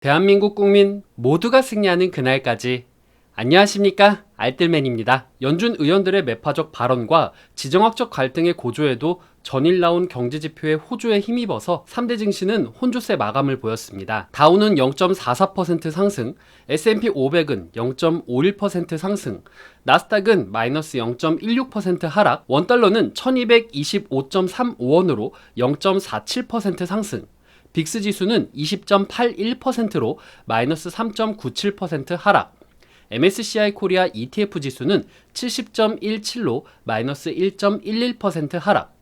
대한민국 국민 모두가 승리하는 그날까지. 안녕하십니까, 알뜰맨입니다. 연준 의원들의 매파적 발언과 지정학적 갈등의 고조에도 전일 나온 경제지표의 호조에 힘입어서 3대 증시는 혼조세 마감을 보였습니다. 다우는 0.44% 상승, S&P 500은 0.51% 상승, 나스닥은 마이너스 0.16% 하락, 원달러는 1225.35원으로 0.47% 상승, 빅스 지수는 20.81%로 마이너스 3.97% 하락, MSCI 코리아 ETF 지수는 70.17로 마이너스 1.11% 하락,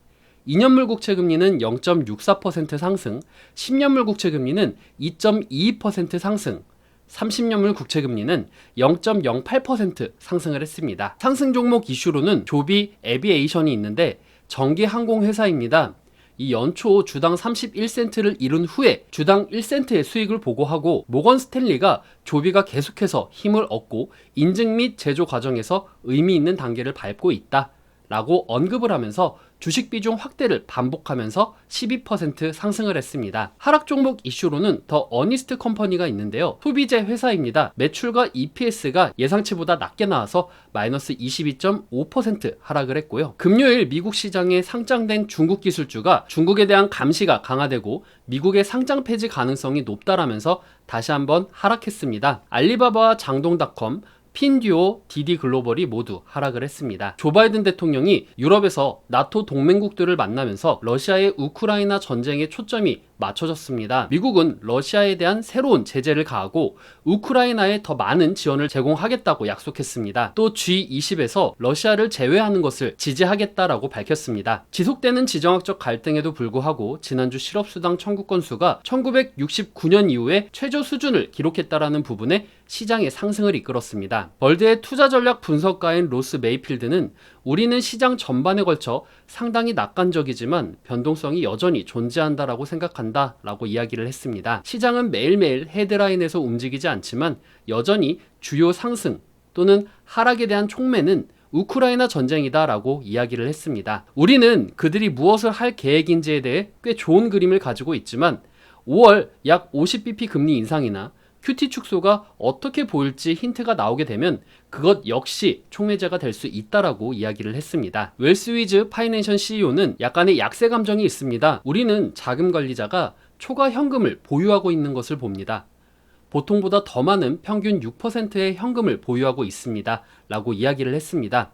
2년물 국채 금리는 0.64% 상승, 10년물 국채 금리는 2.22% 상승, 30년물 국채 금리는 0.08% 상승을 했습니다. 상승 종목 이슈로는 조비 에비에이션이 있는데 전기 항공 회사입니다. 이 연초 주당 31센트를 이룬 후에 주당 1센트의 수익을 보고하고, 모건 스탠리가 조비가 계속해서 힘을 얻고 인증 및 제조 과정에서 의미 있는 단계를 밟고 있다 라고 언급을 하면서 주식 비중 확대를 반복하면서 12% 상승을 했습니다. 하락 종목 이슈로는 더 어니스트 컴퍼니가 있는데요. 소비재 회사입니다. 매출과 EPS가 예상치보다 낮게 나와서 마이너스 22.5% 하락을 했고요. 금요일 미국 시장에 상장된 중국 기술주가 중국에 대한 감시가 강화되고 미국의 상장 폐지 가능성이 높다라면서 다시 한번 하락했습니다. 알리바바와 장동닷컴, 핀듀오, 디디글로벌이 모두 하락을 했습니다. 조 바이든 대통령이 유럽에서 나토 동맹국들을 만나면서 러시아의 우크라이나 전쟁에 초점이 맞춰졌습니다. 미국은 러시아에 대한 새로운 제재를 가하고 우크라이나에 더 많은 지원을 제공하겠다고 약속했습니다. 또 G20에서 러시아를 제외하는 것을 지지하겠다라고 밝혔습니다. 지속되는 지정학적 갈등에도 불구하고 지난주 실업수당 청구 건수가 1969년 이후에 최저 수준을 기록했다라는 부분에 시장의 상승을 이끌었습니다. 벌드의 투자전략 분석가인 로스 메이필드는 우리는 시장 전반에 걸쳐 상당히 낙관적이지만 변동성이 여전히 존재한다라고 생각한다 라고 이야기를 했습니다. 시장은 매일매일 헤드라인에서 움직이지 않지만 여전히 주요 상승 또는 하락에 대한 촉매는 우크라이나 전쟁이다 라고 이야기를 했습니다. 우리는 그들이 무엇을 할 계획인지에 대해 꽤 좋은 그림을 가지고 있지만 5월 약 50bp 금리 인상이나 QT 축소가 어떻게 보일지 힌트가 나오게 되면 그것 역시 촉매제가 될 수 있다라고 이야기를 했습니다. 웰스위즈 파이낸셜 CEO는 약간의 약세 감정이 있습니다. 우리는 자금 관리자가 초과 현금을 보유하고 있는 것을 봅니다. 보통보다 더 많은 평균 6%의 현금을 보유하고 있습니다 라고 이야기를 했습니다.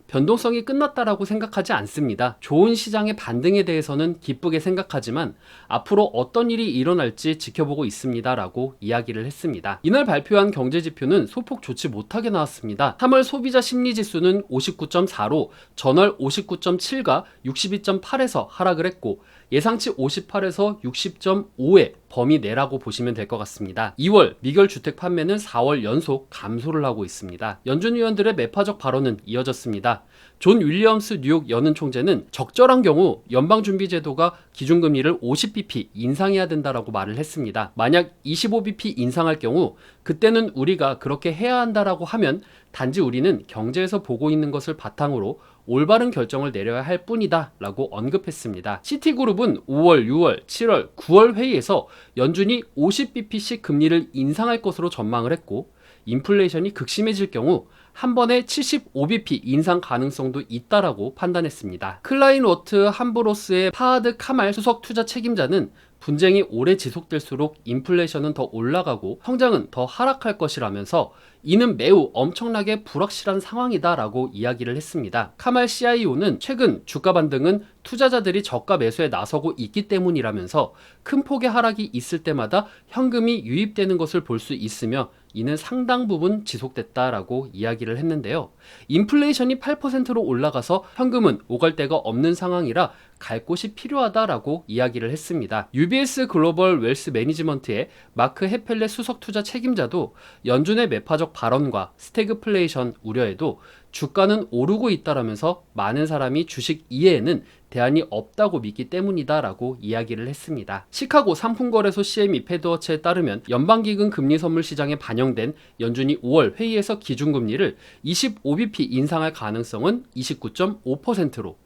변동성이 끝났다라고 생각하지 않습니다. 좋은 시장의 반등에 대해서는 기쁘게 생각하지만 앞으로 어떤 일이 일어날지 지켜보고 있습니다 라고 이야기를 했습니다. 이날 발표한 경제지표는 소폭 좋지 못하게 나왔습니다. 3월 소비자 심리지수는 59.4로 전월 59.7과 62.8에서 하락을 했고, 예상치 58에서 60.5의 범위 내라고 보시면 될 것 같습니다. 2월 미결 주택 판매는 4월 연속 감소를 하고 있습니다. 연준 의원들의 매파적 발언은 이어졌습니다. 존 윌리엄스 뉴욕 연은 총재는 적절한 경우 연방준비제도가 기준금리를 50bp 인상해야 된다라고 말을 했습니다. 만약 25bp 인상할 경우 그때는 우리가 그렇게 해야 한다라고 하면 단지 우리는 경제에서 보고 있는 것을 바탕으로 올바른 결정을 내려야 할 뿐이다 라고 언급했습니다. 시티그룹은 5월, 6월, 7월, 9월 회의에서 연준이 50bp씩 금리를 인상할 것으로 전망을 했고, 인플레이션이 극심해질 경우 한 번에 75bp 인상 가능성도 있다라고 판단했습니다. 클라인 워트 함브로스의 파하드 카말 수석 투자 책임자는 분쟁이 오래 지속될수록 인플레이션은 더 올라가고 성장은 더 하락할 것이라면서 이는 매우 엄청나게 불확실한 상황이다 라고 이야기를 했습니다. 카말 CIO는 최근 주가 반등은 투자자들이 저가 매수에 나서고 있기 때문이라면서 큰 폭의 하락이 있을 때마다 현금이 유입되는 것을 볼 수 있으며 이는 상당 부분 지속됐다라고 이야기를 했는데요. 인플레이션이 8%로 올라가서 현금은 오갈 데가 없는 상황이라 갈 곳이 필요하다라고 이야기를 했습니다. UBS 글로벌 웰스 매니지먼트의 마크 헤펠레 수석 투자 책임자도 연준의 매파적 발언과 스태그플레이션 우려에도 주가는 오르고 있다라면서 많은 사람이 주식 이해에는 대안이 없다고 믿기 때문이다라고 이야기를 했습니다. 시카고 상품거래소 CME 패드워치에 따르면 연방기금 금리 선물 시장에 반영된 연준이 5월 회의에서 기준금리를 25bp 인상할 가능성은 29.5%로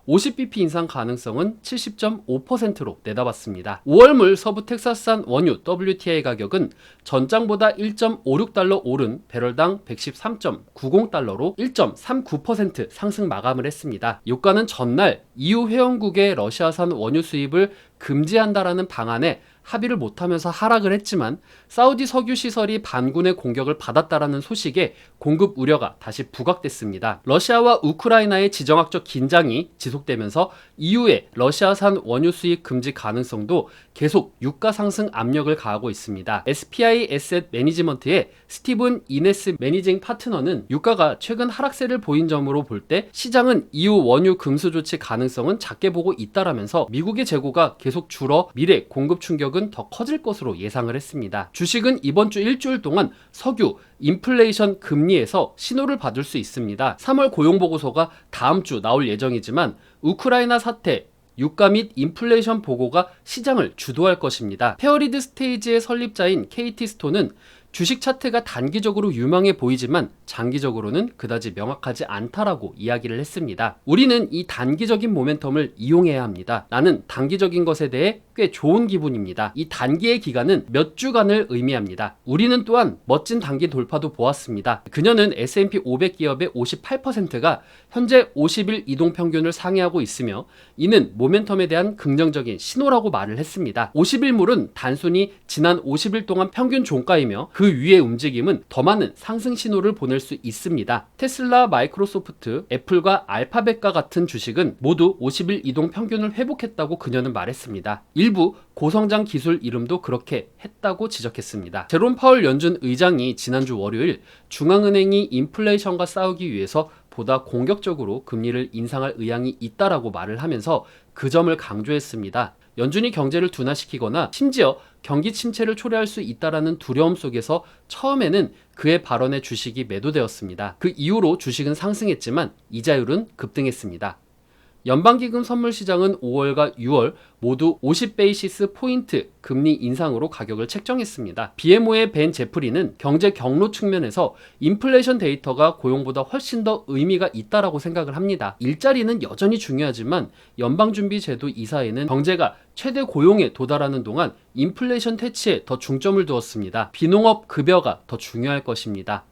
50bp 인상 가능성은 70.5%로 내다봤습니다. 5월물 서부 텍사스산 원유 WTI 가격은 전장보다 1.56달러 오른 배럴당 113.90달러로 1.39% 상승 마감을 했습니다. 유가는 전날 EU 회원국의 러시아산 원유 수입을 금지한다라는 방안에 합의를 못하면서 하락을 했지만 사우디 석유 시설이 반군의 공격을 받았다라는 소식에 공급 우려가 다시 부각됐습니다. 러시아와 우크라이나의 지정학적 긴장이 지속되면서 EU의 러시아산 원유 수입 금지 가능성도 계속 유가 상승 압력을 가하고 있습니다. SPI 에셋 매니지먼트의 스티븐 이네스 매니징 파트너는 유가가 최근 하락세를 보인 점으로 볼 때 시장은 EU 원유 금수 조치 가능성은 작게 보고 있다라면서 미국의 재고가 계속 줄어 미래 공급 충격은 더 커질 것으로 예상을 했습니다. 주식은 이번 주 일주일 동안 석유, 인플레이션 금리에서 신호를 받을 수 있습니다. 3월 고용보고서가 다음 주 나올 예정이지만 우크라이나 사태, 유가 및 인플레이션 보고가 시장을 주도할 것입니다. 페어리드 스테이지의 설립자인 KT스톤은 주식 차트가 단기적으로 유망해 보이지만 장기적으로는 그다지 명확하지 않다라고 이야기를 했습니다. 우리는 이 단기적인 모멘텀을 이용해야 합니다. 나는 단기적인 것에 대해 꽤 좋은 기분입니다. 이 단기의 기간은 몇 주간을 의미합니다. 우리는 또한 멋진 단기 돌파도 보았습니다. 그녀는 S&P 500 기업의 58%가 현재 50일 이동평균을 상회하고 있으며 이는 모멘텀에 대한 긍정적인 신호라고 말을 했습니다. 50일물은 단순히 지난 50일 동안 평균 종가이며 그 위의 움직임은 더 많은 상승 신호를 보낼 수 있습니다. 테슬라, 마이크로소프트, 애플과 알파벳과 같은 주식은 모두 50일 이동 평균을 회복했다고 그녀는 말했습니다. 일부 고성장 기술 이름도 그렇게 했다고 지적했습니다. 제롬 파월 연준 의장이 지난주 월요일 중앙은행이 인플레이션과 싸우기 위해서 보다 공격적으로 금리를 인상할 의향이 있다라고 말을 하면서 그 점을 강조했습니다. 연준이 경제를 둔화시키거나 심지어 경기 침체를 초래할 수 있다라는 두려움 속에서 처음에는 그의 발언에 주식이 매도되었습니다. 그 이후로 주식은 상승했지만 이자율은 급등했습니다. 연방기금 선물시장은 5월과 6월 모두 50베이시스 포인트 금리 인상으로 가격을 책정했습니다. BMO의 벤 제프리는 경제 경로 측면에서 인플레이션 데이터가 고용보다 훨씬 더 의미가 있다라고 생각을 합니다. 일자리는 여전히 중요하지만 연방준비제도 이사회는 경제가 최대 고용에 도달하는 동안 인플레이션 퇴치에 더 중점을 두었습니다. 비농업 급여가 더 중요할 것입니다.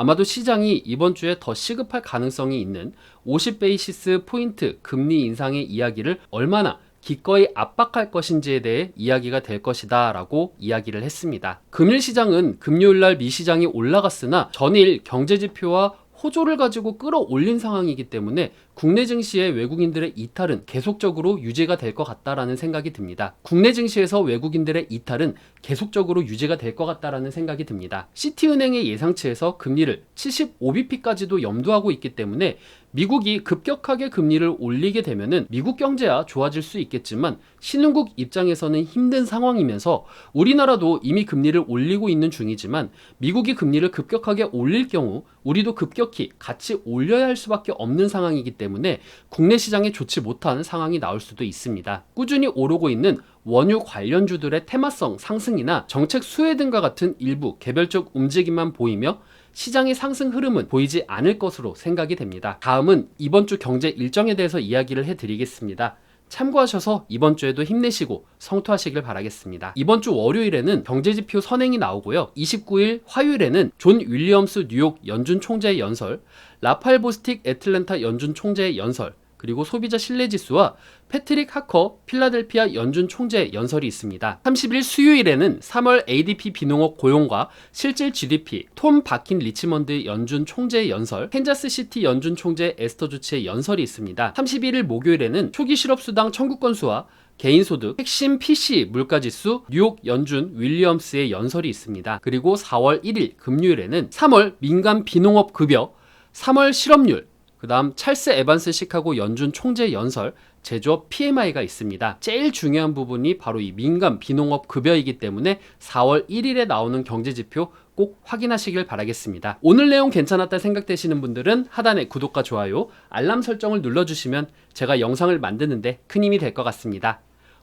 아마도 시장이 이번 주에 더 시급할 가능성이 있는 50베이시스 포인트 금리 인상의 이야기를 얼마나 기꺼이 압박할 것인지에 대해 이야기가 될 것이다 라고 이야기를 했습니다. 금일 시장은 금요일날 미 시장이 올라갔으나 전일 경제지표와 호조를 가지고 끌어올린 상황이기 때문에 국내 증시의 외국인들의 이탈은 계속적으로 유지가 될 것 같다라는 생각이 듭니다. 국내 증시에서 외국인들의 이탈은 계속적으로 유지가 될 것 같다라는 생각이 듭니다. 시티은행의 예상치에서 금리를 75bp까지도 염두하고 있기 때문에 미국이 급격하게 금리를 올리게 되면은 미국 경제야 좋아질 수 있겠지만 신흥국 입장에서는 힘든 상황이면서 우리나라도 이미 금리를 올리고 있는 중이지만 미국이 금리를 급격하게 올릴 경우 우리도 급격히 같이 올려야 할 수밖에 없는 상황이기 때문에 국내 시장에 좋지 못한 상황이 나올 수도 있습니다. 꾸준히 오르고 있는 원유 관련주들의 테마성 상승이나 정책 수혜 등과 같은 일부 개별적 움직임만 보이며 시장의 상승 흐름은 보이지 않을 것으로 생각이 됩니다. 다음은 이번 주 경제 일정에 대해서 이야기를 해드리겠습니다. 참고하셔서 이번 주에도 힘내시고 성투하시길 바라겠습니다. 이번 주 월요일에는 경제지표 선행이 나오고요. 29일 화요일에는 존 윌리엄스 뉴욕 연준 총재의 연설, 라파엘 보스틱 애틀랜타 연준 총재의 연설, 그리고 소비자 신뢰지수와 패트릭 하커 필라델피아 연준 총재 연설이 있습니다. 30일 수요일에는 3월 ADP 비농업 고용과 실질 GDP, 톰 바킨 리치먼드 연준 총재 연설, 캔자스시티 연준 총재 에스터 주치의 연설이 있습니다. 31일 목요일에는 초기 실업수당 청구 건수와 개인소득, 핵심 PC 물가지수, 뉴욕 연준 윌리엄스의 연설이 있습니다. 그리고 4월 1일 금요일에는 3월 민간 비농업 급여, 3월 실업률, 그 다음 찰스 에반스 시카고 연준 총재 연설, 제조업 PMI가 있습니다. 제일 중요한 부분이 바로 이 민간 비농업 급여이기 때문에 4월 1일에 나오는 경제지표 꼭 확인하시길 바라겠습니다. 오늘 내용 괜찮았다 생각되시는 분들은 하단에 구독과 좋아요, 알람 설정을 눌러주시면 제가 영상을 만드는데 큰 힘이 될 것 같습니다.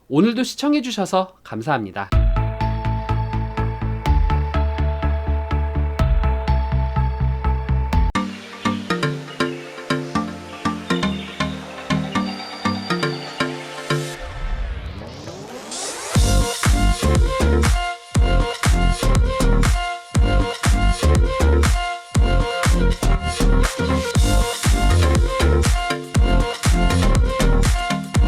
오늘도 시청해주셔서 감사합니다.